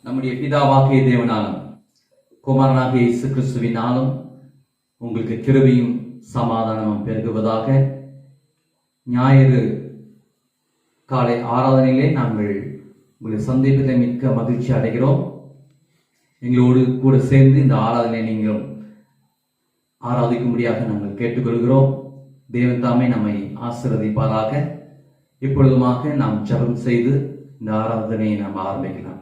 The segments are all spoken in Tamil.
நம்முடைய பிதாவாகிய தேவனாலும் குமாரனாகிய இயேசு கிறிஸ்துவினாலும் உங்களுக்கு கிருபையும் சமாதானமும் பெருகுவதாக. ஞாயிறு காலை ஆராதனையிலே நாங்கள் உங்களை சந்திப்பதை மிக்க மகிழ்ச்சி அடைகிறோம். எங்களோடு கூட சேர்ந்து இந்த ஆராதனை நீங்களும் ஆராதிக்கும்படியாக நாங்கள் கேட்டுக்கொள்கிறோம். தேவன் தாமே நம்மை ஆசீர்வதிப்பாராக. இப்பொழுதுமாக நாம் ஜெபம் செய்து இந்த ஆராதனையை நாம் ஆரம்பிக்கலாம்.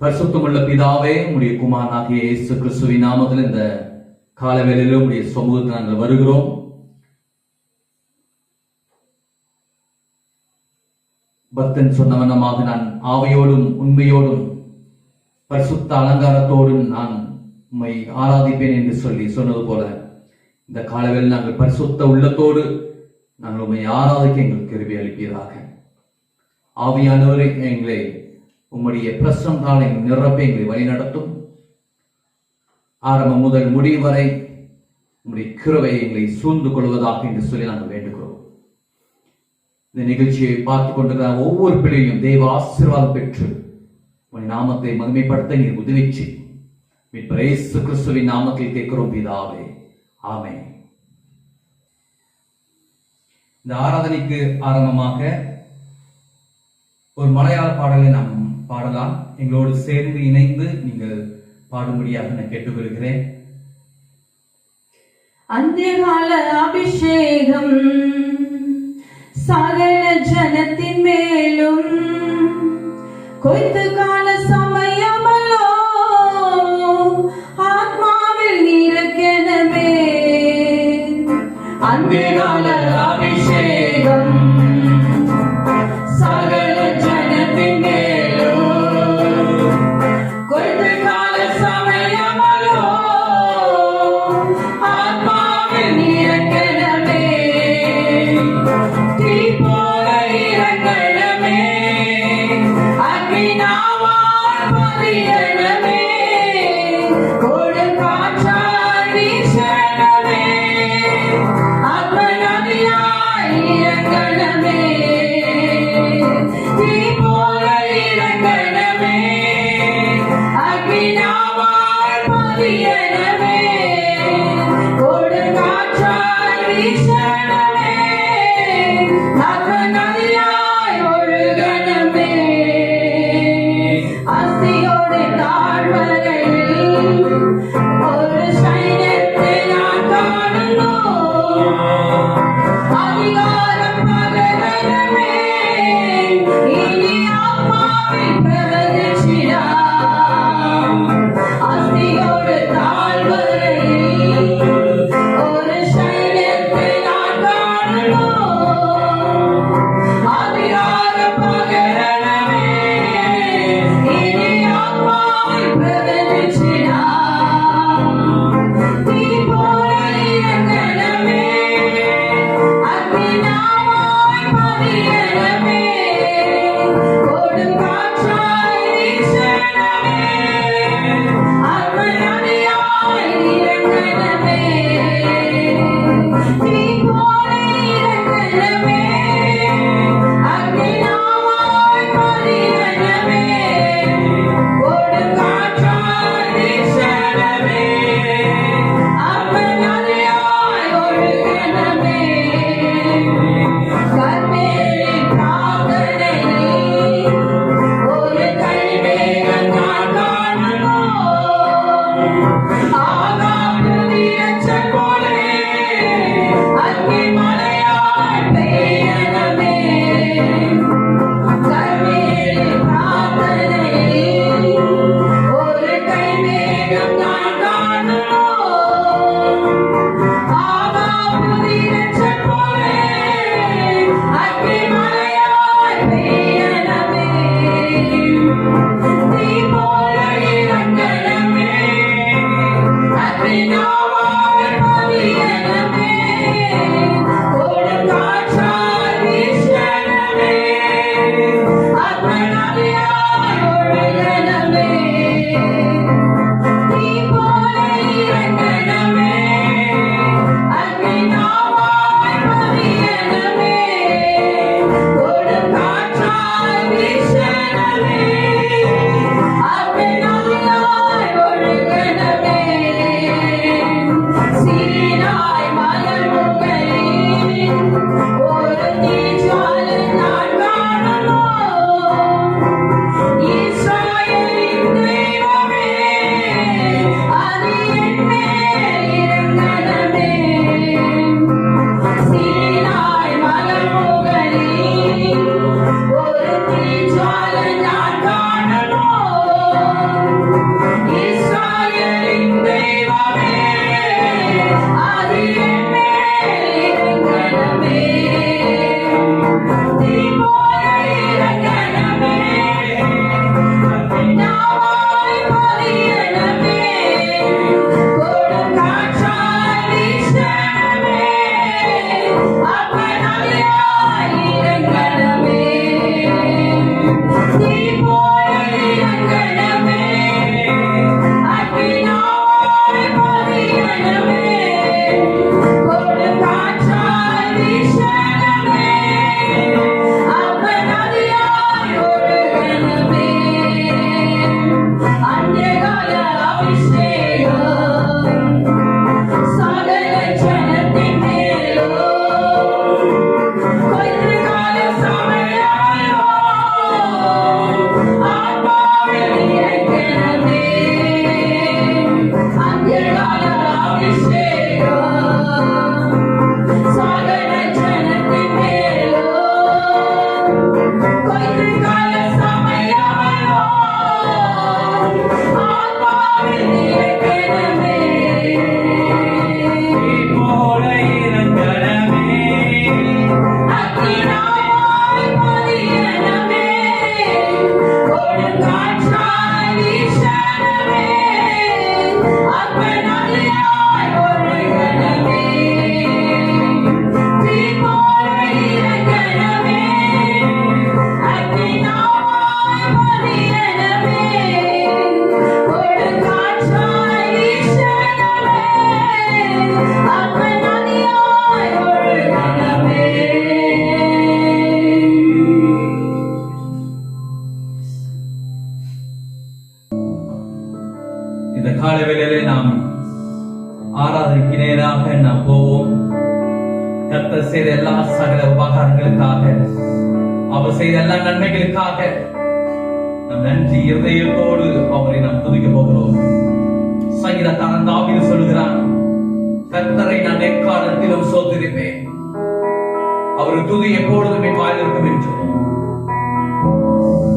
பரிசுத்தமுள்ள பிதாவே, உம்முடைய குமாரனாகிய இயேசு கிறிஸ்துவின் நாமத்தில் இந்த காலவேளையிலும் உம்முடைய சமூகத்தில் நாங்கள் வருகிறோம். பக்தன் சொன்னவனமாக நான் ஆவியோடும் உண்மையோடும் பரிசுத்த அலங்காரத்தோடும் நான் உம்மை ஆராதிப்பேன் என்று சொன்னது போல இந்த காலவேளையில் நாங்கள் பரிசுத்த உள்ளத்தோடு நாங்கள் உம்மை ஆராதிக்க எங்களுக்கு கிருபை அளிப்பீராக. ஆவியானவரே, எங்களை உம்முடைய பிரசன்னத்தால் நிரப்ப எங்களை வழிநடத்தும். ஆரம்பம் முதல் முடிவு வரை உம்முடைய கிருபை எங்களை சூழ்ந்து கொள்வதாக என்று சொல்லி நாங்கள் வேண்டுகிறோம். இந்த நிகழ்ச்சியை பார்த்துக் கொண்டிருக்கிற ஒவ்வொரு பிள்ளையும் தெய்வ ஆசீர்வாதம் பெற்று உம்முடைய நாமத்தை மகிமைப்படுத்த நீர் உதவி செய்யும். மீட்பர் இயேசு கிறிஸ்துவின் நாமத்தில் கேட்கிறோம் பிதாவே, ஆமென். இந்த ஆராதனைக்கு ஆரம்பமாக ஒரு மலையாள பாடலை நாம் பாடலாம். எங்களோடு சேர்ந்து இணைந்து நீங்கள் பாடும்படியாக நான் கேட்டுக்கொள்கிறேன். அந்தியகால அபிஷேகம் சகல ஜனத்தின் மேலும் கொய்த்து கால சமயமலோ ஆத்மாவில் நீரக்கெனவே. அந்தியகால அபிஷேகம் சகல ஜனத்தின் மேலும் கொய்த்து கால சமயமலோ ஆத்மாவில் நீரக்கெனவே. தீ போல இறங்கணுமே, அக்னிநாவால் பதியணுமே, கொடுங்காற்றால் வீசணுமே, அக்னிநதியாய் இறங்கணுமே. தீ போல இறங்கணுமே, அக்னிநாவால் பதியணுமே, கொடுங்காற்றால் வீசணுமே, அக்னிநதியாய் ஒழுகணுமே. அஸ்தியோடு தாழ்வரையில் ஒரு சைன்யத்தை நான் காணணும். அதிகாரம் பகரணுமே, இனி ஆத்மாவில் இந்த காலை வேளையிலே நாம் ஆராதனைக்கு நேராக நாம் போவோம். கர்த்தர் செய்த எல்லா சகல உபகாரங்களுக்காக, அவர் செய்த எல்லா நன்மைகளுக்காக நம் நன்றி இருதயத்தோடு அவரை நாம் துதிக்க போகிறோம். சங்கீதக்காரன் தாவீது சொல்லுகிறான், கர்த்தரை நான் எக்காலத்திலும் ஸ்தோத்திரிப்பேன், அவர் துதி எப்பொழுதும் என் வாயில் இருக்கும் என்று.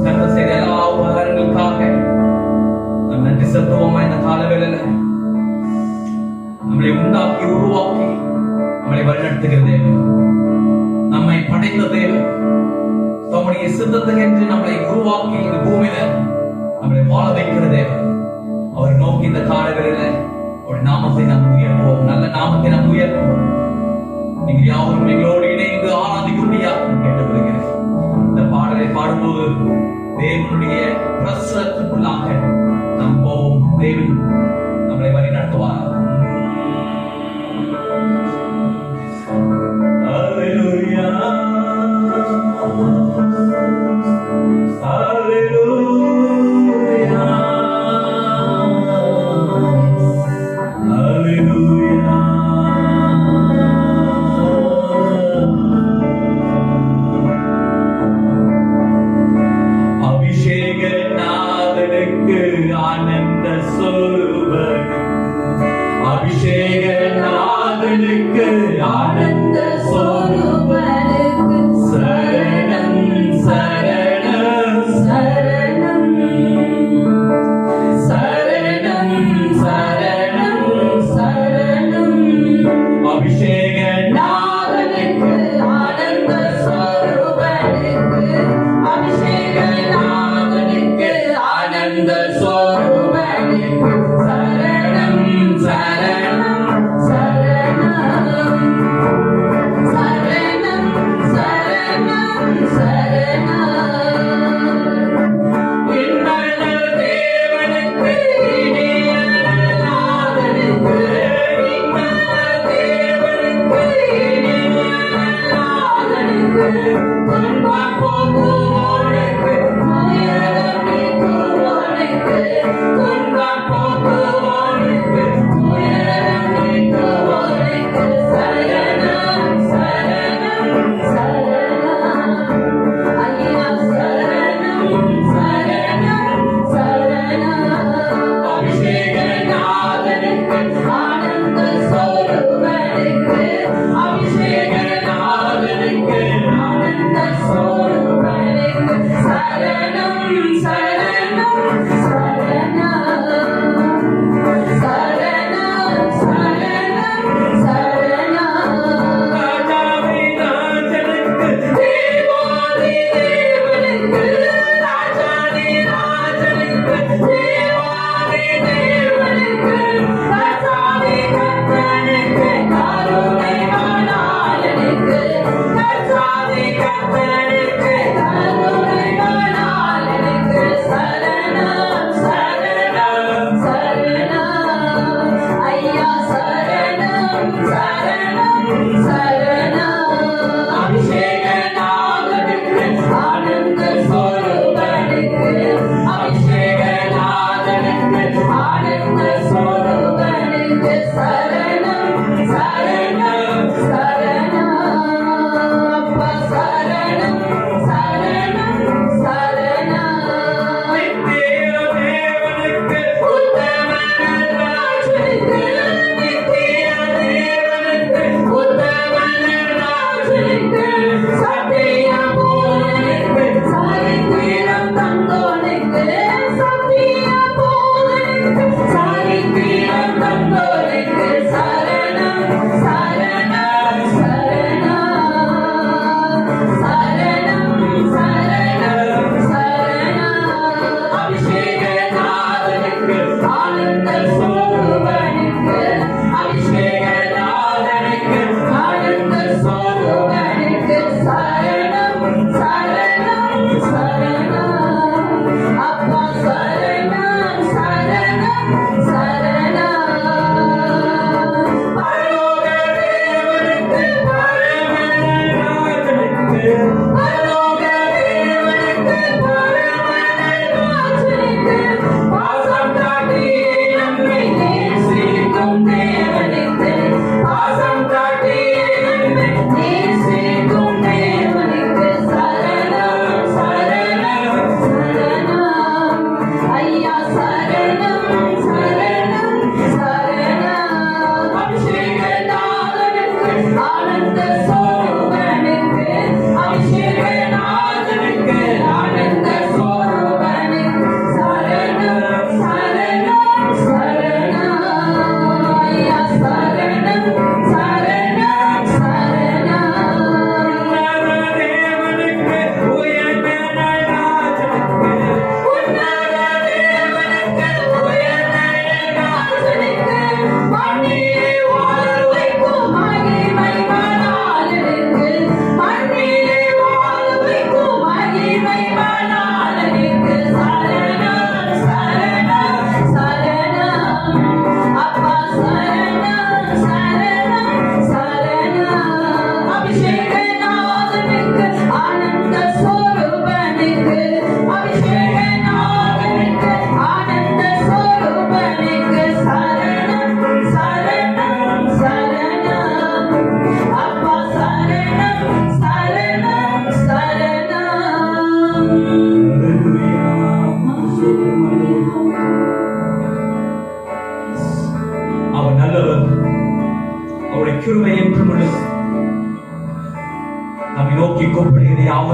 கர்த்தர் செய்த எல்லா உபகாரங்களுக்காக நாம் நன்றி செலுத்துவோமா? இந்த காலவேளையில நம்மளை உண்டாக்கி உருவாக்கி நம்மளை வழிநடத்துகிற தேவன், நம்மை படைத்த தேவன், தம்முடைய சித்தத்துக்கென்று நம்மளை உருவாக்கி இந்த பூமியில நம்மளை வாழ வைக்கிற தேவன், அவரை நோக்கி இந்த காலவேளையில அவருடைய நாமத்தை நாம் உயர்த்துவோம், நல்ல நாமத்தை நாம் உயர்த்துவோம். நீங்கள் யாவரும் எங்களோடு இணைந்து ஆராதிக்கும்படியா கேட்டுக்கொள்கிறேன். இந்த பாடலை பாடும்போது தேவனுடைய பிரசனத்துக்குள்ளாக நாம் போவோம். தேவன் நம்மளை வழி நடத்துவார். Hallelujah. Hallelujah. Hallelujah. அபிஷேகநாதனுக்கு ஆனந்த சொருபனுக்கு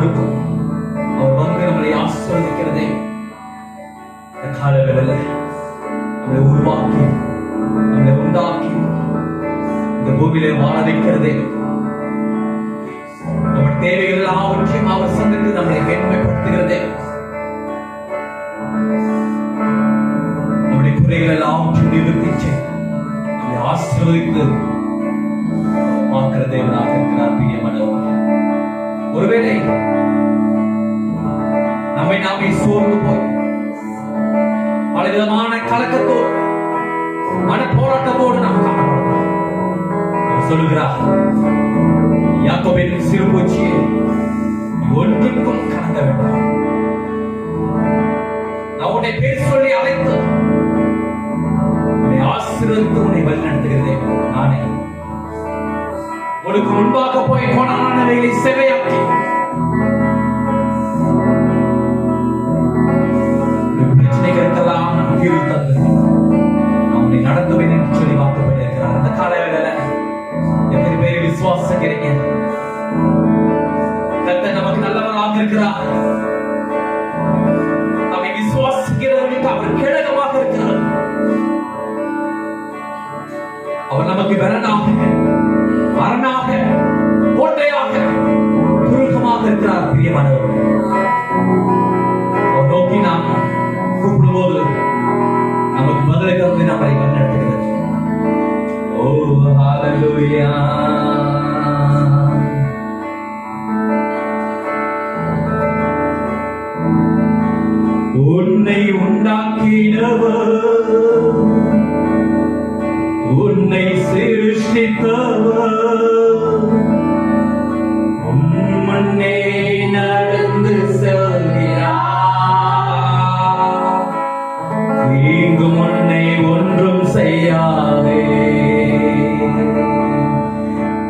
கொடுக்கும். அவர் வந்து நம்மளை ஆசீர்வதிக்கிறதே இந்த காலவேளையில் நம்மளை உருவாக்கி நம்மளை உண்டாக்கி இந்த பூமியிலே வாழ வைக்கிறதே. நம்முடைய தேவைகள் எல்லாவற்றையும் அவர் சந்தித்து நம்மளை மேன்மைப்படுத்துகிறதே. நம்முடைய குறைகள் எல்லாவற்றையும் நிவர்த்திச்சு நம்மை ஆசீர்வதித்து பார்க்கிற தேவனாக இருக்கிறார். பிரியமானவர்களே, ஒருவேளை நம்மை நாமே சோர்ந்து போய் பலவிதமான கலக்கத்தோடு மன போராட்டத்தோடு நாம் காணப்படலாம். அவர் சொல்லுகிறார், யாக்கோபின் சிறு பூச்சியே, ஒன்றுக்கும் கலங்க வேண்டாம். நான் உன்னை பேர் சொல்லி அழைத்து உன்னை ஆசீர்வதித்து உன்னை வழிநடத்துகிறதே நானே. உனக்கு முன்பாக போய் கோணானவைகளை செவையாக்கி பிரச்சனைகளுக்கெல்லாம் நான் தீர்வு தந்து நான் உன்னை நடத்துவேன் என்று சொல்லி வாக்குப்பட்டிருக்கிறார். அந்த காலவேளையில எத்தனை பேரை விசுவாசிக்கிறீங்க? கர்த்தர் நமக்கு நல்லவராக இருக்கிறார். நம்மை விசுவாசிக்கிறவர்களுக்கு அவர் கேடகமாக இருக்கிறார். அவர் நமக்கு பலனாக, அரணாக, கோட்டையாக, துருகமாக இருக்கிறார். பிரியமானவர்களே, அவர் நோக்கி நாம் கூப்பிடும்போது நமக்கு பதிலை தந்து நம்மை வழிநடத்துகிறது. ஓ ஹalleluya. உன்னை உண்டாக்கினவர், உன்னை சிருஷ்டித்தவர், முன்னே நடந்து செல்கிறார். தீங்கு உன்னை ஒன்றும் செய்யாதே,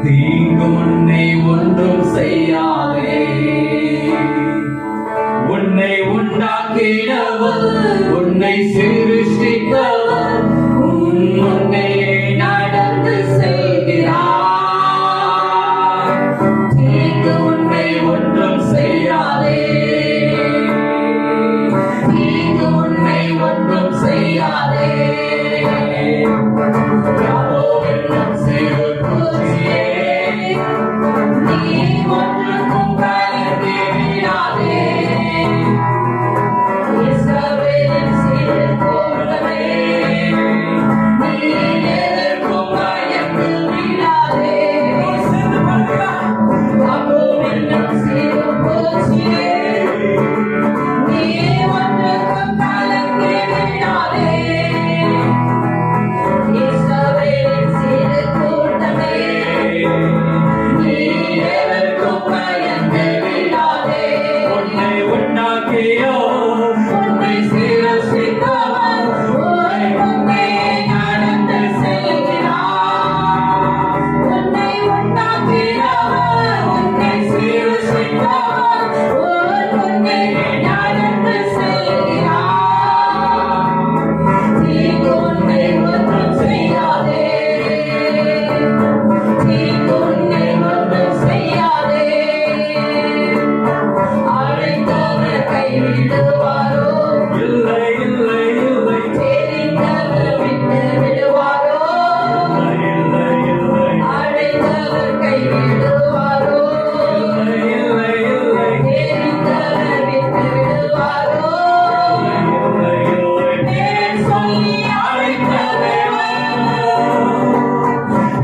தீங்கு உன்னை ஒன்றும் செய்யாதே. உன்னை உண்டாக்கினவர், உன்னை சிருஷ்டித்தவர், முன்னே நடந்து செல்கிறார். தீங்கு உன்னை ஒன்றும் செய்யாதே, தீங்கு உன்னை ஒன்றும் செய்யாதே. யாக்கோபென்னும் சிறு பூச்சியே, நீ ஒன்றுக்கும் கலங்கி விடாதே. இஸ்ரவேலின் சிறு கோலமே, நீ எதற்கும் பயந்து விடாதே. யாக்கோபென்னும் சிறு பூச்சியே, நீ ஒன்றுக்கும் கலங்கி விடாதே. இஸ்ரவேலின் சிறு கூட்டமே, நீ எதற்கும் பயந்து விடாதே. உன்னை உண்டாக்கியோர், உன்னை சிருஷ்டித்தவர், உன்னை நடந்து செல்கிறார். உன்னை உண்டாக்கினவர், உன்னை சிருஷ்டித்தவர், உன்னை நடந்து செல்கிறார். தீங்கு உன்னை ஒன்றும் செய்யாதே, தீங்கு உன்னை ஒன்றும் செய்யாதே. அழைத்தவர் கைவிடுவாரோ? இல்லை, இல்லை, இல்லை. தெரிந்தவர் விட்டு விடுவாரோ? இல்லை, இல்லை. அழைத்தவர் கைவிடுவாரோ? இல்லை, இல்லை, இல்லை. தெரிந்தவர் விட்டு விடுவாரோ? இல்லை, இல்லை. பேர் சொல்லி அழைத்த தேவன்,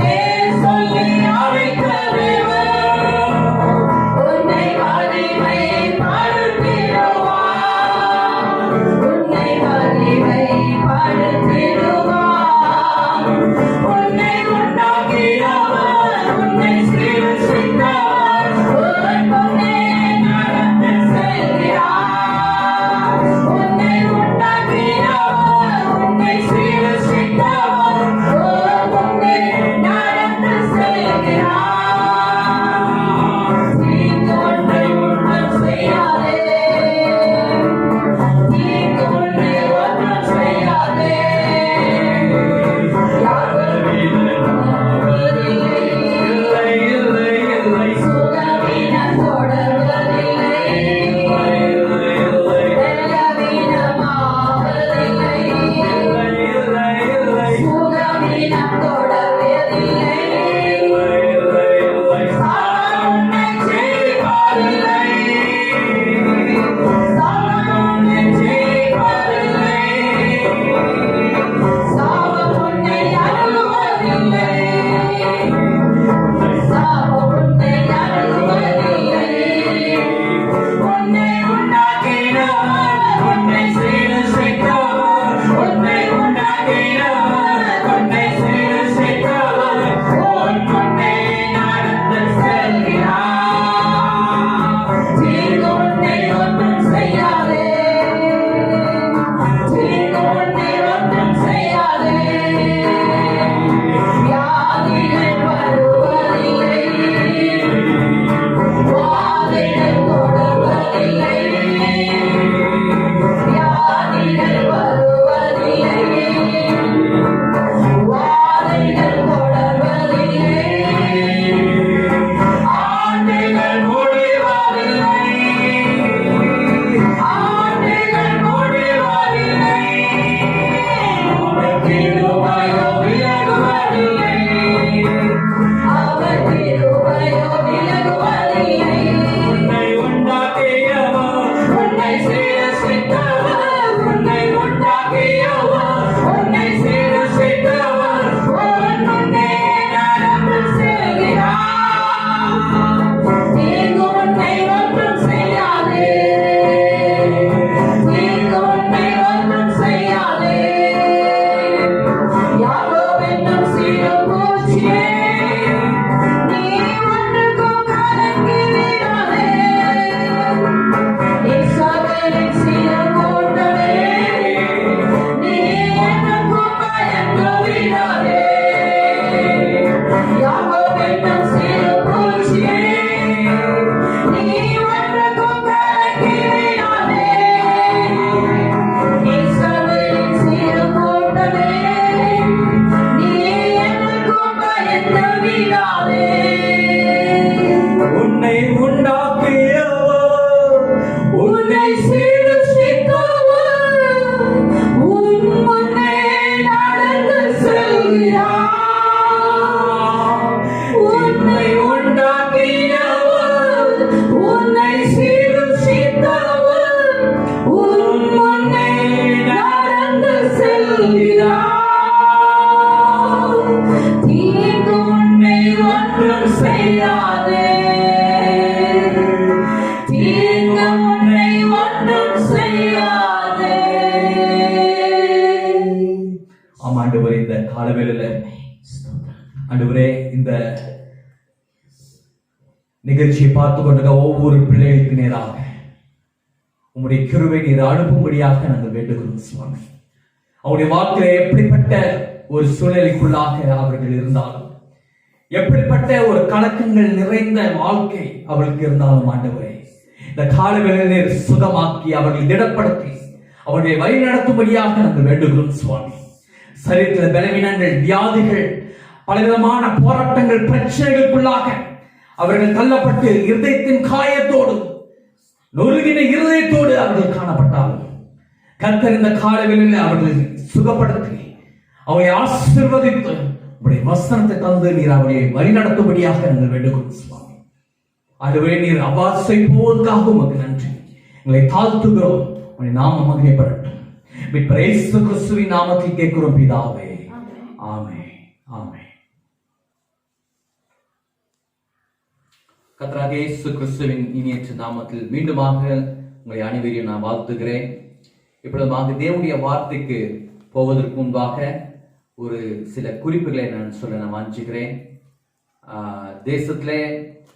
பேர் சொல்லி அழைத்த தேவன், உன்னை மகிமைப்படுத்திடுவார். உன்னை காலவேளையில ஆண்டவரே, இந்த நிகழ்ச்சியை பார்த்து கொண்டிருக்க ஒவ்வொரு பிள்ளைகளுக்கு நேராக உங்களுடைய கிருபை நீர் அனுப்பும்படியாக நாங்கள் வேண்டுகிறோம் சுவாமி. அவருடைய வாழ்க்கையில எப்படிப்பட்ட ஒரு சூழ்நிலைக்குள்ளாக அவர்கள் இருந்தாலும், எப்படிப்பட்ட ஒரு கலக்கங்கள் நிறைந்த வாழ்க்கை அவர்களுக்கு இருந்தாலும் ஆண்டவரே, இந்த காலவேளையிலே சுகமாக்கி அவர்களை திடப்படுத்தி அவர்களை வழி நடத்தும்படியாக நாங்கள் வேண்டுகிறோம் சுவாமி. சரீரத்தில் பலவீனங்கள், வியாதிகள், பலவிதமான போராட்டங்கள், பிரச்சனைகளுக்குள்ளாக அவர்கள் தள்ளப்பட்டு இருதயத்தின் காயத்தோடு, நொறுகின இருதயத்தோடு அவர்கள் காணப்பட்டாலும் கர்த்தர் இந்த காலவேளையிலே அவர்களை சுகப்படுத்தி அவரை ஆசீர்வதித்து உடைய வசனத்தை தந்து நீர் அவர்களை வழி நடத்தும்படியாக நாங்கள் வேண்டுகிறோம் சுவாமி. அதுவே நீர் அபாசை போவதற்காக உமக்கு நன்றி. எங்களை தாழ்த்துகிறோம். உடைய நாமம் மகிமைப்படட்டும். இயேசு கிறிஸ்துவின் நாமத்தில் கேட்கிறோம் பிதாவே, ஆமென், ஆமென். கர்த்தராகிய இயேசு கிறிஸ்துவின் இனியற்ற நாமத்தில் மீண்டுமாக உங்களை அனைவரையும் நான் வாழ்த்துகிறேன். இப்பொழுது தேவனுடைய வார்த்தைக்கு போவதற்கு முன்பாக ஒரு சில குறிப்புகளை நான் சொல்ல நான் வாஞ்சிக்கிறேன். தேசத்திலே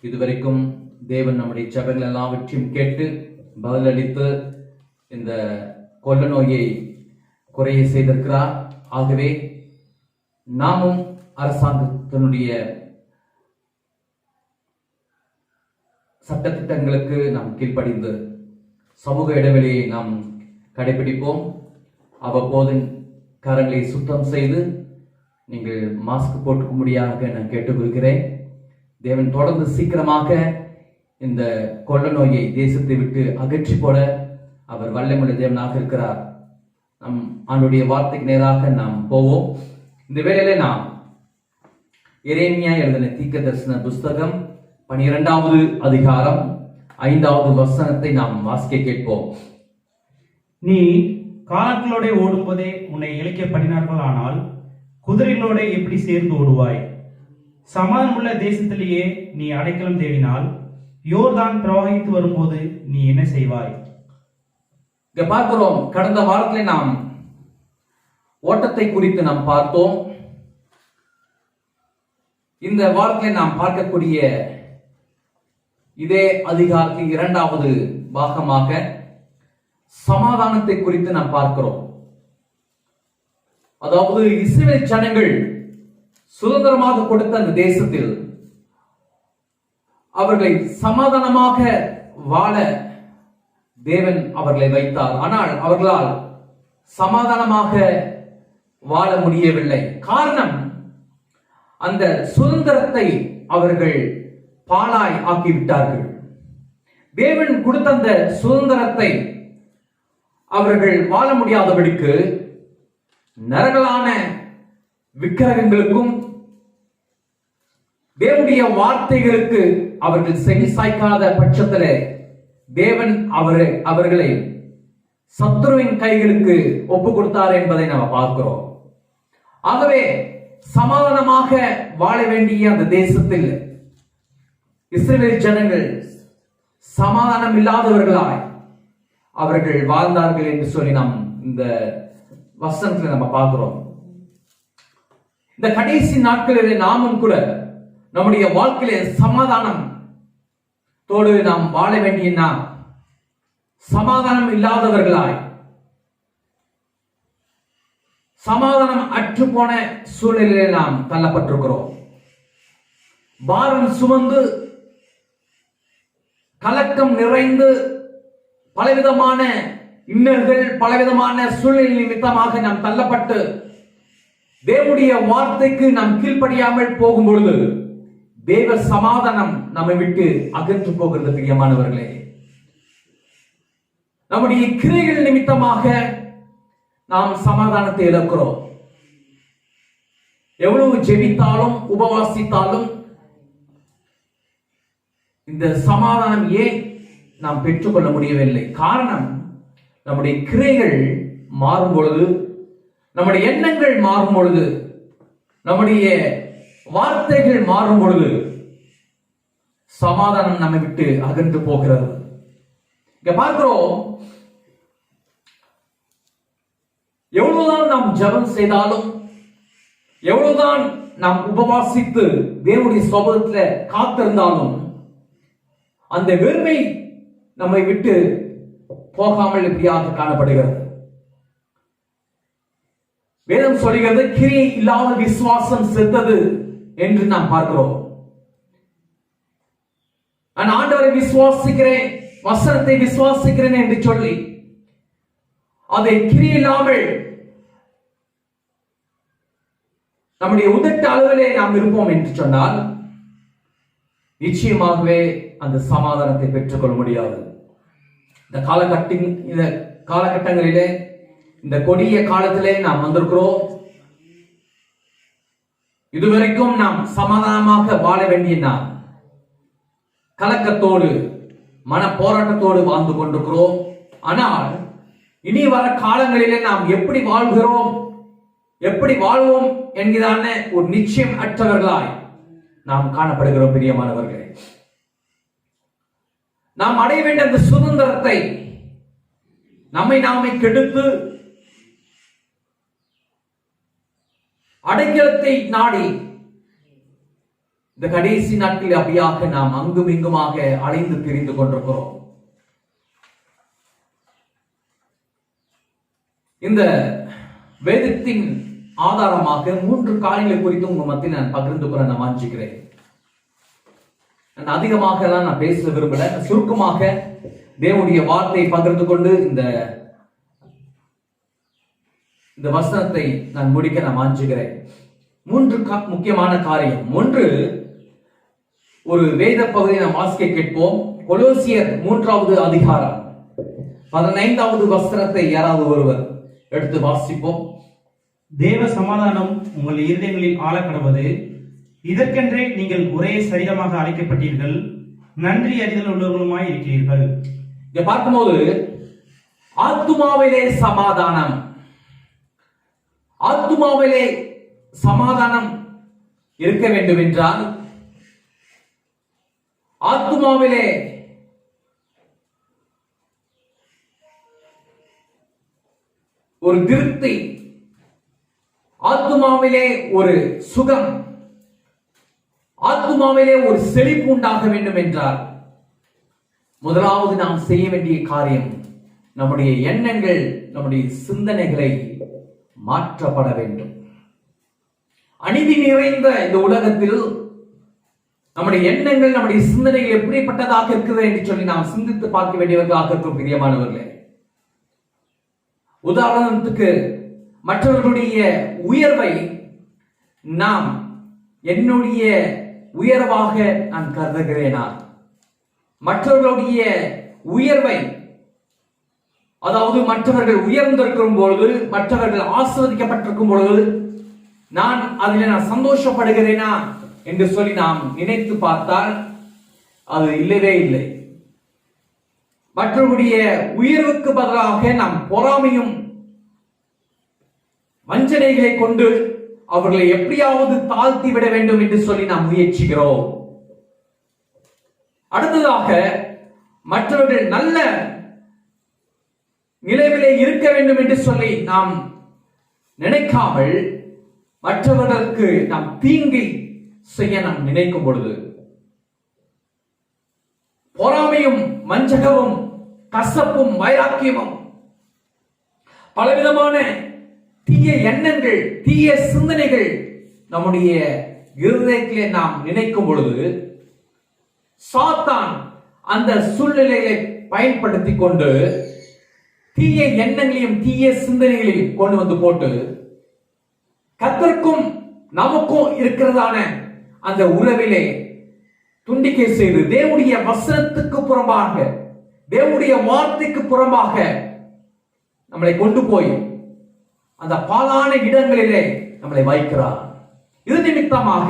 இதுவரைக்கும் தேவன் நம்முடைய ஜெபங்கள் எல்லாவற்றையும் கேட்டு பதிலளித்து இந்த கொள்ள நோயை குறைய செய்திருக்கிறார். ஆகவே நாமும் அரசாங்கத்தினுடைய சட்டத்திட்டங்களுக்கு நாம் கீழ்ப்படிந்து சமூக இடைவெளியை நாம் கடைபிடிப்போம். அவ்வப்போது கரங்களை சுத்தம் செய்து நீங்கள் மாஸ்க் போட்டுக்கும்படியாக நான் கேட்டுக்கொள்கிறேன். தேவன் தொடர்ந்து சீக்கிரமாக இந்த கொள்ள நோயை தேசத்தை விட்டு அகற்றி போட அவர் வல்லமையுள்ள தேவனாக இருக்கிறார். நம் அவனுடைய வார்த்தைக்கு நேராக நாம் போவோம். இந்த வேளையில நாம் எரேமியா எழுதின தீர்க்கதரிசன புஸ்தகம் 12வது அதிகாரம் 5வது வசனத்தை நாம் வாசிக்க கேட்போம். நீ காலாட்களோட ஓடும்போதே உன்னை இழைக்கப்படினார்கள், ஆனால் குதிரைகளோட எப்படி சேர்ந்து ஓடுவாய்? சமாதானமுள்ள தேசத்திலேயே நீ அடைக்கலம் தேடினால் யோர்தான் பிரவாகித்து வரும்போது நீ என்ன செய்வாய்? இங்க பார்க்கிறோம், கடந்த வாரத்திலே நாம் ஓட்டத்தை குறித்து நாம் பார்த்தோம். இந்த வாரத்திலே நாம் பார்க்கக்கூடிய இதே அதிகாரத்தின் 2வது பாகமாக சமாதானத்தை குறித்து நாம் பார்க்கிறோம். அதாவது இஸ்ரவேல் ஜனங்கள் சுதந்திரமாக கொடுத்த அந்த தேசத்தில் அவர்களை சமாதானமாக வாழ தேவன் அவர்களை வைத்தார். ஆனால் அவர்களால் சமாதானமாக வாழ முடியவில்லை. காரணம், அந்த சுதந்திரத்தை அவர்கள் பாழாய் ஆக்கிவிட்டார்கள். தேவன் கொடுத்த அந்த சுதந்திரத்தை அவர்கள் வாழ முடியாதபடிக்கு நரகலான விக்கிரகங்களுக்கும் தேவனுடைய வார்த்தைகளுக்கு அவர்கள் செவி சாய்க்காத பட்சத்திலே தேவன் அவர்களை சத்துருவின் கைகளுக்கு ஒப்பு கொடுத்தார் என்பதை நாம் பார்க்கிறோம். ஆகவே சமாதானமாக வாழ வேண்டிய அந்த தேசத்தில் இஸ்ரவேல் ஜனங்கள் சமாதானம் இல்லாதவர்களாய் அவர்கள் வாழ்ந்தார்கள் என்று சொல்லி நாம் இந்த வசனத்துல நம்ம பார்க்கிறோம். இந்த கடைசி நாட்களிலே நாமும் கூட நம்முடைய வாழ்க்கையிலே சமாதானம் தோடு நாம் வாழ வேண்டிய நாம் சமாதானம் இல்லாதவர்களாய், சமாதானம் அற்று போன சூழ்நிலையிலே நாம் தள்ளப்பட்டிருக்கிறோம். பாரம் சுமந்து கலக்கம் நிறைந்து பலவிதமான இன்னல்கள், பலவிதமான சூழ்நிலை நிமித்தமாக நாம் தள்ளப்பட்டு தேவனுடைய வார்த்தைக்கு நாம் கீழ்ப்படியாமல் போகும் பொழுது தேவ சமாதானம் நம்மை விட்டு அகன்று போகிறது. பிரியமானவர்களே, நம்முடைய கிரியைகள் நிமித்தமாக நாம் சமாதானத்தை இழக்கிறோம். எவ்வளவு ஜெபித்தாலும் உபவாசித்தாலும் இந்த சமாதானம் ஏன் நாம் பெற்றுக்கொள்ள முடியவில்லை? காரணம், நம்முடைய கிரியைகள் மாறும் பொழுது, நம்முடைய எண்ணங்கள் மாறும் பொழுது, நம்முடைய வார்த்தைகள் மாறும் பொழுது சமாதானம் நம்மை விட்டு அகன்று போகிறது. இங்க பார்க்கிறோம், எவ்வளவுதான் நாம் ஜெபம் செய்தாலும், எவ்வளவுதான் நாம் உபவாசித்து தேவனுடைய சமூகத்துல காத்திருந்தாலும் அந்த வெறுமை நம்மை விட்டு போகாமல் இப்படியாக காணப்படுகிறது. வேதம் சொல்கிறது கிரியை இல்லாத விசுவாசம் செத்தது என்று நாம் பார்க்கிறோம். நான் ஆண்டவரை விசுவாசிக்கிறேன், வசனத்தை விசுவாசிக்கிறேன் என்று சொல்லி அதை கிரியை இல்லாமல் நம்முடைய உதட்டு அளவிலே நாம் இருப்போம் என்று சொன்னால் நிச்சயமாகவே அந்த சமாதானத்தை பெற்றுக்கொள்ள முடியாது. இந்த காலகட்டங்களிலே இந்த கொடிய காலத்திலே நாம் வந்திருக்கிறோம். இதுவரைக்கும் நாம் சமாதானமாக வாழ வேண்டிய நாம் கலக்கத்தோடு மன போராட்டத்தோடு வாழ்ந்து கொண்டிருக்கிறோம். ஆனால் இனி வர காலங்களிலே நாம் எப்படி வாழ்கிறோம், எப்படி வாழ்வோம் என்கிறான ஒரு நிச்சயம் அற்றவர்களாய் நாம் காணப்படுகிறோம். பிரியமானவர்களே, நாம் அடைய வேண்டிய அந்த சுதந்திரத்தை நம்மை நாமே கெடுத்து அடைக்கலத்தை நாடி இந்த கடைசி நாட்களில் அப்படியாக நாம் அங்கும் இங்குமாக அலைந்து திரிந்து கொண்டிருக்கிறோம். இந்த வேதத்தின் ஆதாரமாக 3 காரியங்களை குறித்து உங்க மத்தியில் நான் பகிர்ந்து கொள்ள நான் வாஞ்சிக்கிறேன். நான் அதிகமாக நான் பேச விரும்பல, சுருக்கமாக தேவனுடைய வார்த்தையை பகிர்ந்து கொண்டு இந்த வசனத்தை நான் முடிக்க நான் வாஞ்சிக்கிறேன். 3 முக்கியமான காரியம். 1, ஒரு வேத பகுதியை நாம் வாசிக்க கேட்போம். கொலோசியர் 3வது அதிகாரம் 15வது வசனத்தை யாராவது ஒருவர் எடுத்து வாசிப்போம். தேவ சமாதானம் உங்கள் இருதயங்களில் ஆளக்கடவது, இதற்கென்றே நீங்கள் ஒரே சரீரமாக அழைக்கப்பட்டீர்கள், நன்றி அறிதல் உள்ளவர்களுமாய் இருக்கிறீர்கள். இங்க பார்க்கும்போது ஆத்துமாவிலே சமாதானம், ஆத்துமாவிலே சமாதானம் இருக்க வேண்டும் என்றால் ஆத்துமாவிலே ஒரு திருப்தி, ஆத்துமாவிலே ஒரு சுகம், ஆத்துமாவிலே ஒரு செழிப்பு உண்டாக வேண்டும் என்றால் முதலாவது நாம் செய்ய வேண்டிய காரியம் நம்முடைய எண்ணங்கள், நம்முடைய சிந்தனைகளை மாற்றப்பட வேண்டும். அநீதி நிறைந்த இந்த உலகத்தில் நம்முடைய எண்ணங்கள், நம்முடைய சிந்தனைகள் எப்படிப்பட்டதாக இருக்குது என்று சொல்லி நாம் சிந்தித்து பார்க்க வேண்டியவர்களாக இருக்கும். பிரியமானவர்களே, உதாரணத்துக்கு மற்றவர்களுடைய உயர்வை நாம் என்னுடைய உயர்வாக நான் கருதுகிறேனா? மற்றவர்களுடைய உயர்வை, அதாவது மற்றவர்கள் உயர்ந்திருக்கும் பொழுது, மற்றவர்கள் ஆசீர்வதிக்கப்பட்டிருக்கும் பொழுது நான் அதில் சந்தோஷப்படுகிறேனா என்று சொல்லி நாம் நினைத்து பார்த்தால் அது இல்லவே இல்லை. மற்றவருடைய உயர்வுக்கு பதிலாக நாம் பொறாமையும் வஞ்சனைகளை கொண்டு அவர்களை எப்படியாவது தாழ்த்தி விட வேண்டும் என்று சொல்லி நாம் முயற்சிக்கிறோம். அடுத்ததாக மற்றவர்கள் நல்ல நிலையிலே இருக்க வேண்டும் என்று சொல்லி நாம் நினைக்காமல் மற்றவர்களுக்கு நாம் தீங்கை செய்ய நாம் நினைக்கும் பொழுது பொறாமையும் வஞ்சகமும் கசப்பும் வைராக்கியமும் பலவிதமான தீய எண்ணங்கள், தீய சிந்தனைகள் நம்முடைய இருதயத்திலே நாம் நினைக்கும் பொழுது சாத்தான் அந்த சூழ்நிலையை பயன்படுத்தி கொண்டு தீய எண்ணங்களையும் தீய சிந்தனைகளையும் கொண்டு வந்து போட்டு கர்த்தருக்கும் நமக்கும் இருக்கிறதான அந்த உறவிலே துண்டிக்கை செய்து தேவனுடைய வசனத்துக்கு புறம்பாக, தேவனுடைய வார்த்தைக்கு புறம்பாக நம்மளை கொண்டு போய் அந்த பாலான இடங்களிலே நம்மளை வைக்கிறார். இது நிமித்தமாக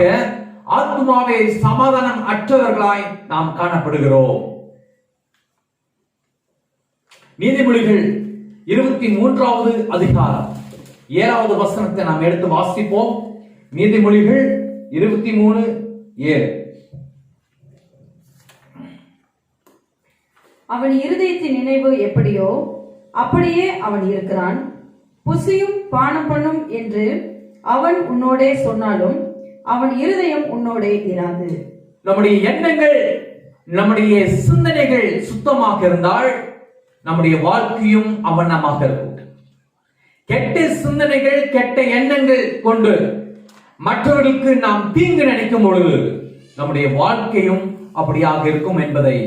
ஆத்மாவே சமாதானம் அற்றவர்களாய் நாம் காணப்படுகிறோம். நீதிமொழிகள் 23வது அதிகாரம் 7வது வசனத்தை நாம் எடுத்து வாசிப்போம். நீதிமொழிகள் 23:7. அவன் இருதயத்தின் நினைவு எப்படியோ அப்படியே அவன் இருக்கிறான். புசியும் பானம் பண்ணும் என்று அவன் உன்னோடே சொன்னாலும் அவன் இருதயம் உன்னோடே இராது. நம்முடைய எண்ணங்கள், நம்முடைய சிந்தனைகள் சுத்தமாக இருந்தால் நம்முடைய வாழ்க்கையும் அவனமாக இருக்கும். கெட்ட சிந்தனைகள், கெட்ட எண்ணங்கள் கொண்டு மற்றவர்களுக்கு நாம் தீங்கு நினைக்கும் பொழுது நம்முடைய வாழ்க்கையும் அப்படியாக இருக்கும் என்பதை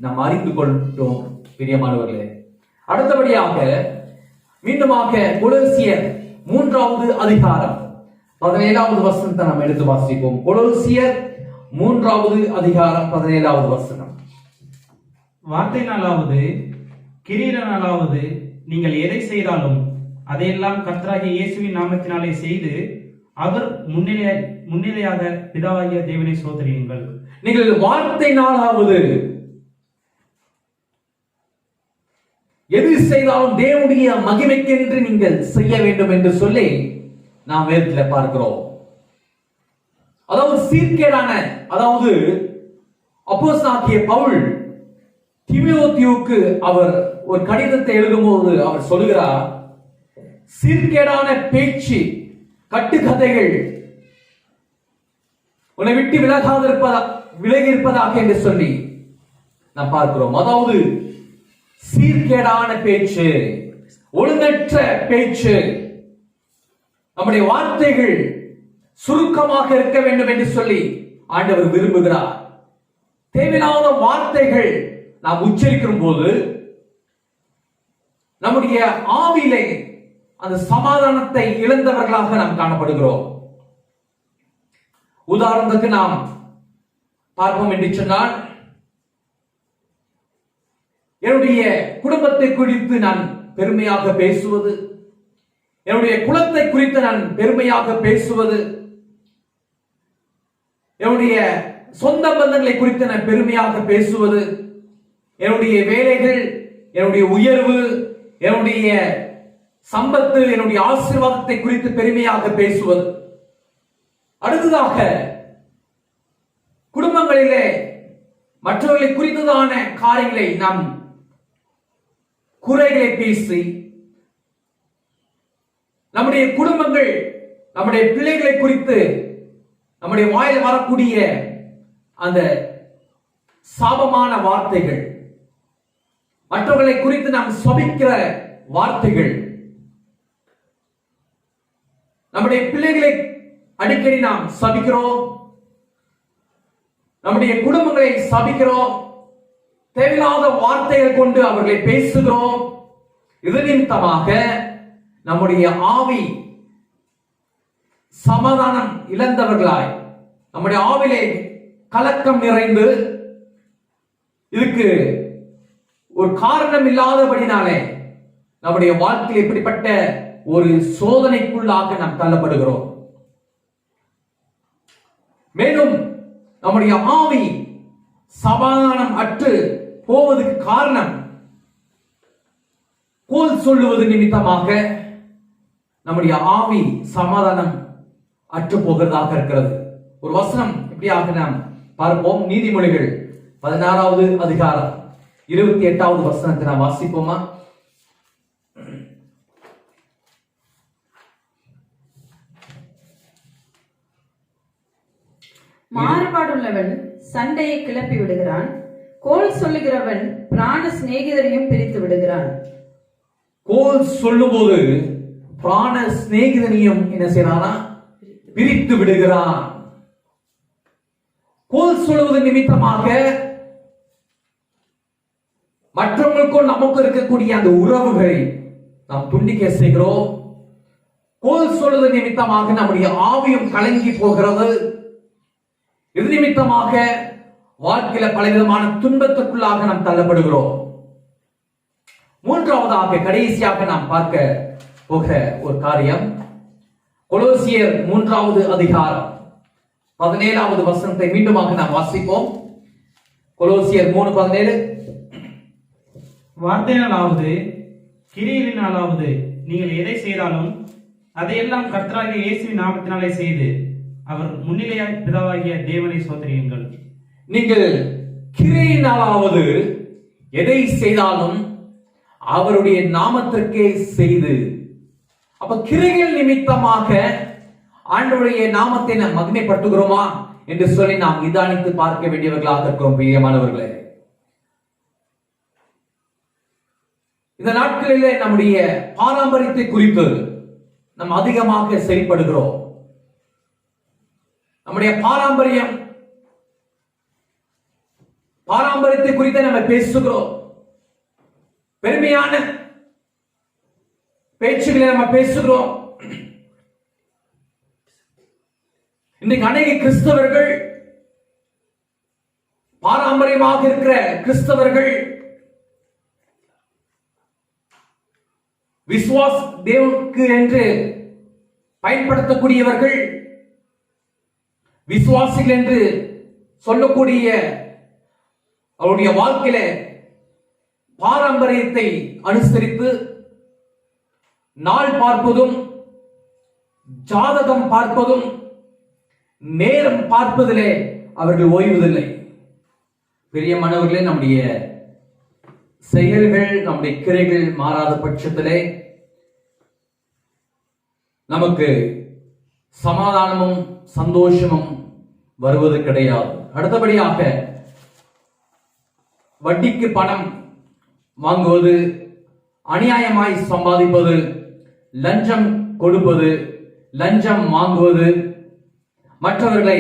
நாம் அறிந்து கொண்டோம் பிரியமானவர்களே. அடுத்தபடியாக மீண்டுமாக கொலோசியர் 3வது அதிகாரம் 17வது வசனத்தை நாம் எடுத்து வாசிப்போம். கொலோசியர் 3வது அதிகாரம் 17வது வசனம். வார்த்தையினாலாவது கிரியினாலாவது நீங்கள் எதை செய்தாலும் அதையெல்லாம் கர்த்தராகிய இயேசுவின் நாமத்தினாலே செய்து அவர் முன்னிலையாக பிதாவாகிய தேவனை சோதரியுங்கள். நீங்கள் வார்த்தையினாலாவது எது செய்தாலும் தேவனுடைய மகிமைக்கென்று நீங்கள் செய்ய வேண்டும் என்று சொல்லி நாம் வேதத்தில் பார்க்கிறோம். அதாவது சீர்கேடான, அதாவது அப்போஸ்தலனாகிய பவுல் தீமோத்தேயுவுக்கு அவர் ஒரு கடிதத்தை எழுதும்போது அவர் சொல்கிறார், சீர்கேடான பேச்சு, கட்டுக்கதைகள் உன்னை விட்டு விலகி இருப்பதாக என்று சொல்லி நாம் பார்க்கிறோம். அதாவது சீர்கேடான பேச்சு, ஒழுங்கற்ற பேச்சு, நம்முடைய வார்த்தைகள் சுருக்கமாக இருக்க வேண்டும் என்று சொல்லி ஆண்டவர் விரும்புகிறார். தேவையில்லாத வார்த்தைகள் நாம் உச்சரிக்கும் போது நம்முடைய ஆவியிலே அந்த சமாதானத்தை இழந்தவர்களாக நாம் காணப்படுகிறோம். உதாரணத்துக்கு நாம் பார்ப்போம் என்று சொன்னால், என்னுடைய குடும்பத்தை குறித்து நான் பெருமையாக பேசுவது, என்னுடைய குலத்தை குறித்து நான் பெருமையாக பேசுவது, என்னுடைய சொந்த பந்தங்களை குறித்து நான் பெருமையாக பேசுவது, என்னுடைய வேலைகள், என்னுடைய உயர்வு, என்னுடைய சம்பத்து, என்னுடைய ஆசீர்வாதத்தை குறித்து பெருமையாக பேசுவது. அடுத்ததாக குடும்பங்களிலே மற்றவர்களை குறித்ததான காரியங்களை நாம் குறைகளை பேசி, நம்முடைய குடும்பங்கள், நம்முடைய பிள்ளைகளை குறித்து நம்முடைய வாயில் வரக்கூடிய அந்த சாபமான வார்த்தைகள், மற்றவர்களை குறித்து நாம் சபிக்கிற வார்த்தைகள், நம்முடைய பிள்ளைகளை அடிக்கடி நாம் சபிக்கிறோம், நம்முடைய குடும்பங்களை சபிக்கிறோம், தேவையில்லாத வார்த்தைகள் கொண்டு அவர்களை பேசுகிறோம். இது நிமித்தமாக நம்முடைய ஆவி சமாதானம் இழந்தவர்களாய், நம்முடைய ஆவிலே கலக்கம் நிறைந்து, இதுக்கு ஒரு காரணம் இல்லாதபடினாலே நம்முடைய வாழ்க்கையில் இப்படிப்பட்ட ஒரு சோதனைக்குள்ளாக நாம் தள்ளப்படுகிறோம். மேலும் நம்முடைய ஆவி சமாதானம் அற்று போவதற்கு காரணம் கோல் சொல்லுவது நிமித்தமாக நம்முடைய ஆவி சமாதானம் அற்று போகிறதாக இருக்கிறது. ஒரு வசனம் இப்படியாக நாம் பார்ப்போம். நீதிமொழிகள் 16வது அதிகாரம் 28வது வசனத்தை நாம் வாசிப்போமா? மாறுபாடுள்ளவன் சண்டையை கிளப்பி விடுகிறான், கோல் சொல்லுகிறவன் பிராண சிநேகிதரையும் பிரித்து விடுகிறான். கோல் சொல்லும்போது பிராண சிநேகிதனையும் என்ன செய்யறானா? பிரித்து விடுகிறான். கோல் சொல்லுவது நிமித்தமாக மற்றவங்களுக்கும் நமக்கு இருக்கக்கூடிய அந்த உறவுகளை நாம் துண்டிக்க செய்கிறோம். கோல் சொல்லுவது நிமித்தமாக நம்முடைய ஆவியும் கலங்கி போகிறது. இது நிமித்தமாக வாழ்க்கையில பலவிதமான துன்பத்துக்குள்ளாக நாம் தள்ளப்படுகிறோம். மூன்றாவதாக கடைசியாக நாம் பார்க்க போகிற ஒரு காரியம், கொலோசியர் 3வது அதிகாரம் 17வது வசனத்தை மீண்டுமாக நாம் வாசிப்போம். கொலோசியர் 3:17. வார்த்தையினாலாவது கிரியினாலாவது நீங்கள் எதை செய்தாலும் அதையெல்லாம் கர்த்தராகிய இயேசுவின் நாமத்தினாலே செய்து அவர் முன்னிலையாய் பிதாவாகிய தேவனை சோதரியுங்கள். நீங்கள் கிரியினாலாவது எதை செய்தாலும் அவருடைய நாமத்திற்கே செய்து. அப்ப கிரிகள் நிமித்தமாக ஆண்டவருடைய நாமத்தை நாம் மகிமைப்படுத்துகிறோமா என்று சொல்லி நாம் நிதானித்து பார்க்க வேண்டியவர்களாக இருக்கிறோம். பிரியமானவர்களே, இந்த நாட்களிலே நம்முடைய பாரம்பரியத்தை குறித்து நாம் அதிகமாக செயல்படுகிறோம். நம்முடைய பாரம்பரியத்தை குறித்து நம்ம பேசுகிறோம். பெருமையான பேச்சுகளை நம்ம பேசுகிறோம். இன்றைக்கு அநேக கிறிஸ்தவர்கள், பாரம்பரியமாக இருக்கிற கிறிஸ்தவர்கள், விசுவாச தேவனுக்கு என்று பயன்படுத்தக்கூடியவர்கள், விசுவாசிகள் என்று சொல்லக்கூடிய அவருடைய வாழ்க்கையில பாரம்பரியத்தை அனுசரித்து நாள் பார்ப்பதும், ஜாதகம் பார்ப்பதும், நேரம் பார்ப்பதிலே அவர்கள் ஓய்வதில்லை. பிரியமானவர்களே, நம்முடைய செயல்கள், நம்முடைய கிரைகள் மாறாத பட்சத்திலே நமக்கு சமாதானமும் சந்தோஷமும் வருவது கிடையாது. அடுத்தபடியாக வட்டிக்கு பணம் வாங்குவது, அநியாயமாய் சம்பாதிப்பது, லஞ்சம் கொடுப்பது, லஞ்சம் வாங்குவது, மற்றவர்களை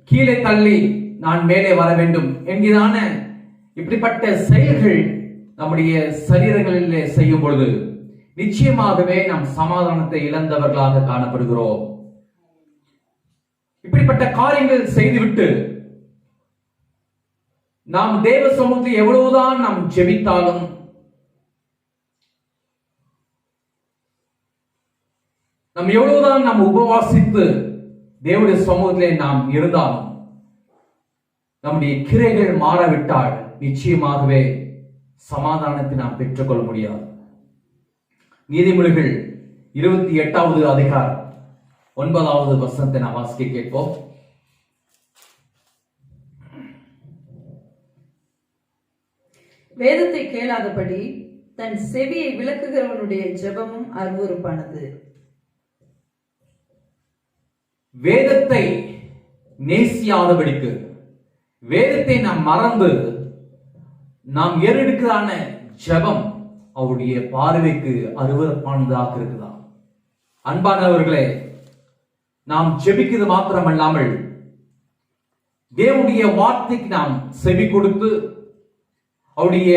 கீழே தள்ளி நான் மேலே வர வேண்டும் என்கிறான இப்படிப்பட்ட செயல்கள் நம்முடைய சரீரங்களிலே செய்யும் பொழுது நிச்சயமாகவே நாம் சமாதானத்தை இழந்தவர்களாக காணப்படுகிறோம். இப்படிப்பட்ட காரியங்கள் செய்துவிட்டு நாம் தேவ சமூகத்தில் எவ்வளவுதான் நாம் ஜெபித்தாலும், நாம் எவ்வளவுதான் நாம் உபவாசித்து தேவனுடைய சமூகத்திலே நாம் இருந்தாலும் நம்முடைய கிரைகள் மாறவிட்டால் நிச்சயமாகவே சமாதானத்தை நாம் பெற்றுக்கொள்ள முடியாது. நீதிமொழிகள் 28வது அதிகாரம் 9வது வசனத்தை நாம் வாசிக்க கேட்போம். வேதத்தை கேளாதபடி தன் செவியை விளக்குகிறவனுடைய ஜெபமும் அருவருப்பானது. வேதத்தை நேசியாதபடிக்கு, வேதத்தை நாம் மறந்து நாம் ஏறெடுக்கிறான ஜெபம் அவருடைய பார்வைக்கு அருவருப்பானதாக இருக்குதான். அன்பானவர்களே, நாம் ஜெபிக்கிறது மாத்திரமல்லாமல் தேவனுடைய வார்த்தைக்கு நாம் செவி கொடுத்து அவருடைய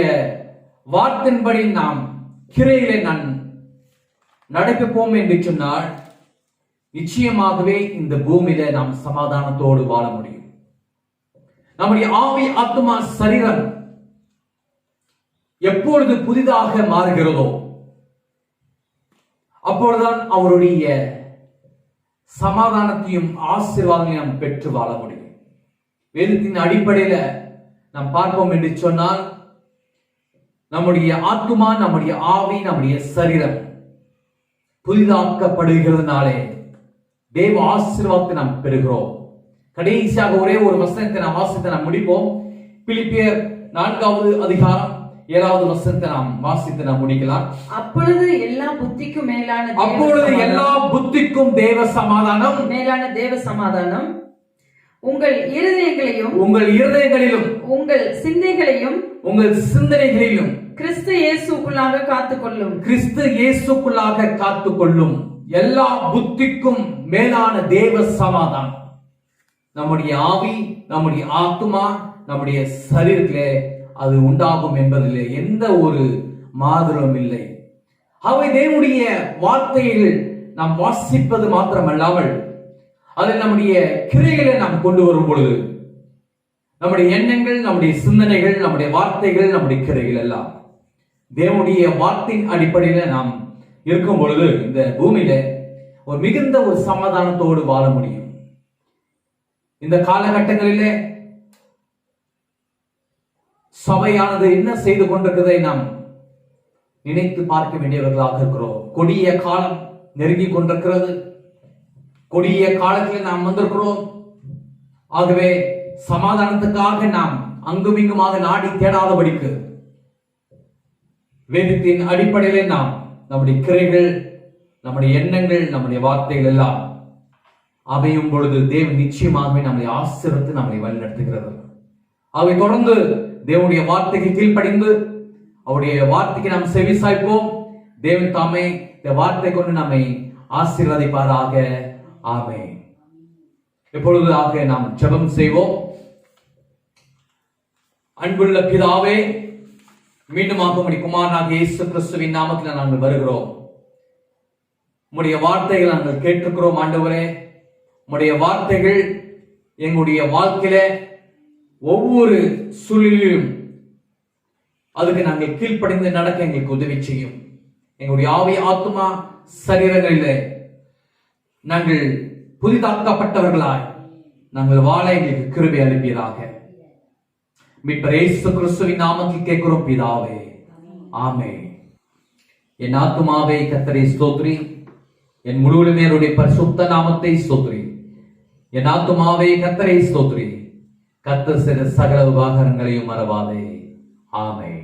வார்த்தையின்படி நாம் கிரையிலே நான் நடப்போம் என்று சொன்னால் நிச்சயமாகவே இந்த பூமியில நாம் சமாதானத்தோடு வாழ முடியும். நம்முடைய ஆவி, ஆத்மா, சரீரம் எப்பொழுது புதிதாக மாறுகிறதோ அப்பொழுதுதான் அவருடைய சமாதானத்தையும் ஆசீர்வாதங்களையும் நாம் பெற்று வாழ முடியும். வேதத்தின் அடிப்படையில நாம் பார்ப்போம் என்று சொன்னால் நம்முடைய ஆத்மா, நம்முடைய ஆவி, நம்முடைய சரீரம் புதிதாக்கப்படுகிறதுனாலே தேவ ஆசீர்வாதத்தை நாம் பெறுகிறோம். கடைசியாக ஒரே ஒரு வசனத்தை நாம் வாசித்து நாம் முடிப்போம். பிலிப்பியர் 4வது அதிகாரம் 7வது வசனத்தை நாம் வாசித்து நாம் முடிக்கலாம். அப்பொழுது எல்லா புத்திக்கும் மேலான தேவ சமாதானம், மேலான தேவ சமாதானம் உங்கள் இருதயங்களையும் உங்கள் சிந்தைகளையும் கிறிஸ்து இயேசுக்குள்ளாக காத்துக்கொள்ளும். எல்லா புத்திக்கும் மேலான தேவ சமாதானம் நம்முடைய ஆவி, நம்முடைய ஆத்மா, நம்முடைய சரீரத்திலே அது உண்டாகும் என்பதிலே எந்த ஒரு மாறுதலும் இல்லை. அவை தேவனுடைய வார்த்தையில் நாம் வாசிப்பது மாத்திரமல்லாமல் அதை நம்முடைய கிரைகளை நாம் கொண்டு வரும் பொழுது நம்முடைய எண்ணங்கள், நம்முடைய சிந்தனைகள், நம்முடைய வார்த்தைகள், நம்முடைய கிரைகள் எல்லாம் தேவனுடைய வார்த்தையின் அடிப்படையில நாம் இருக்கும் பொழுது இந்த பூமியில ஒரு மிகுந்த ஒரு சமாதானத்தோடு வாழ முடியும். இந்த காலகட்டங்களிலே சபையானது என்ன செய்து கொண்டிருக்கிறதை நாம் நினைத்து பார்க்க வேண்டியவர்களாக இருக்கிறோம். கொடிய காலம் நெருங்கி கொண்டிருக்கிறது. கொடிய காலத்தில் நாம் வந்திருக்கிறோம். ஆகவே சமாதானத்துக்காக நாம் அங்குமிங்குமாக நாடி தேடாதபடிக்கு வேதத்தின் அடிப்படையிலே நாம் நம்முடைய கிரைகள், நம்முடைய எண்ணங்கள், நம்முடைய வார்த்தைகள் எல்லாம் அமையும் பொழுது தேவன் நிச்சயமாகவே நம்மை ஆசீர்வதித்து நம்மை வழிநடத்துகிறது. அவை தொடர்ந்து தேவனுடைய வார்த்தைக்கு கீழ்ப்படிந்து அவருடைய வார்த்தைக்கு நாம் செவி சாய்ப்போம். தேவன் தாமே இந்த வார்த்தை கொண்டு நம்மை ஆசீர்வதிப்பாராக. ஆமென். எப்பொழுதாக நாம் ஜெபம் செய்வோம். அன்புள்ள பிதாவே, மீண்டுமாக உம்முடைய குமாரனாகிய இயேசு கிறிஸ்துவின் நாமத்தில் நாங்கள் வருகிறோம். உம்முடைய வார்த்தைகள் நாங்கள் கேட்டிருக்கிறோம். ஆண்டவரே, உம்முடைய வார்த்தைகள் எங்களுடைய வாழ்க்கையில ஒவ்வொரு சூழலிலும் அதுக்கு நாங்கள் கீழ்ப்படிந்து நடக்க எங்களுக்கு உதவி செய்யும். எங்களுடைய ஆவி ஆத்மா சரீரங்களிலே நாங்கள் புதிதாக்கப்பட்டவர்களாய் நாங்கள் வாழ எங்களுக்கு கிருபை அளிப்பீராக. மீட்பர் இயேசு கிறிஸ்துவின் நாமத்தில் கேட்கிறோம் பிதாவே. ஆமென். என் ஆத்துமாவே கர்த்தரை ஸ்தோத்திரி, என் முழுவதுமே அவருடைய பரிசுத்த நாமத்தை ஸ்தோத்திரி. என் ஆத்துமாவே கர்த்தரை ஸ்தோத்திரி, கர்த்தர் செய்த சகல உபகாரங்களையும் மறவாதே. ஆமென்.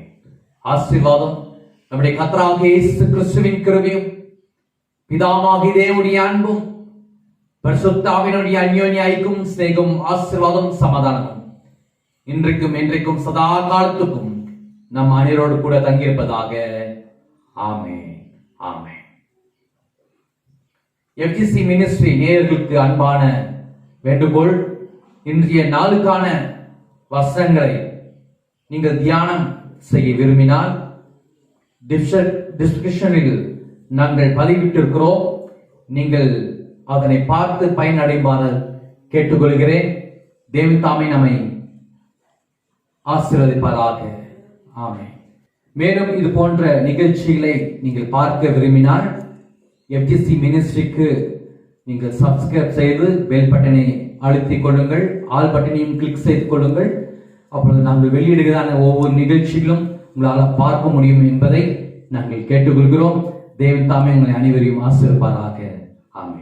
ஆசீர்வாதம் நம்முடைய கர்த்தராகிய இயேசு கிறிஸ்துவின் கிருபையும் பிதாவாகிய தேவனுடைய அன்பும் பரிசுத்த ஆவியினுடைய அந்யோன்ய ஐக்கியமும் சிநேகமும் ஆசீர்வாதம் சமாதானமும் இன்றைக்கும் என்றைக்கும் சதா காலத்துக்கும் நம் அனைவரோடு கூட தங்கியிருப்பதாக. ஆமென். ஆமென். எஃப்ஜிசி மினிஸ்ட்ரி நேயர்களுக்கு அன்பான வேண்டுகோள். இன்றைய நாளுக்கான வசனங்களை நீங்கள் தியானம் செய்ய விரும்பினால் டிஸ்கிரிப்ஷனில் நாங்கள் பதிவிட்டிருக்கிறோம். நீங்கள் அதனை பார்த்து பயனடைமாறு கேட்டுக்கொள்கிறேன். தேவன் தாமே நம்மை ஆசீர்வதிப்பாராக. ஆமென். மேலும் இது போன்ற நிகழ்ச்சிகளை நீங்கள் பார்க்க விரும்பினால் எஃப்ஜிசி மினிஸ்ட்ரிக்கு நீங்கள் சப்ஸ்கிரைப் செய்து பெல் பட்டனை அழுத்திக் கொள்ளுங்கள். ஆல் பட்டனையும் கிளிக் செய்து கொள்ளுங்கள். அப்பொழுது நாங்கள் வெளியிடுகிறதான ஒவ்வொரு நிகழ்ச்சிகளும் உங்களால் பார்க்க முடியும் என்பதை நாங்கள் கேட்டுக்கொள்கிறோம். தேவன் தாமே உங்களை அனைவரையும் ஆசீர்வதிப்பாராக. ஆமென்.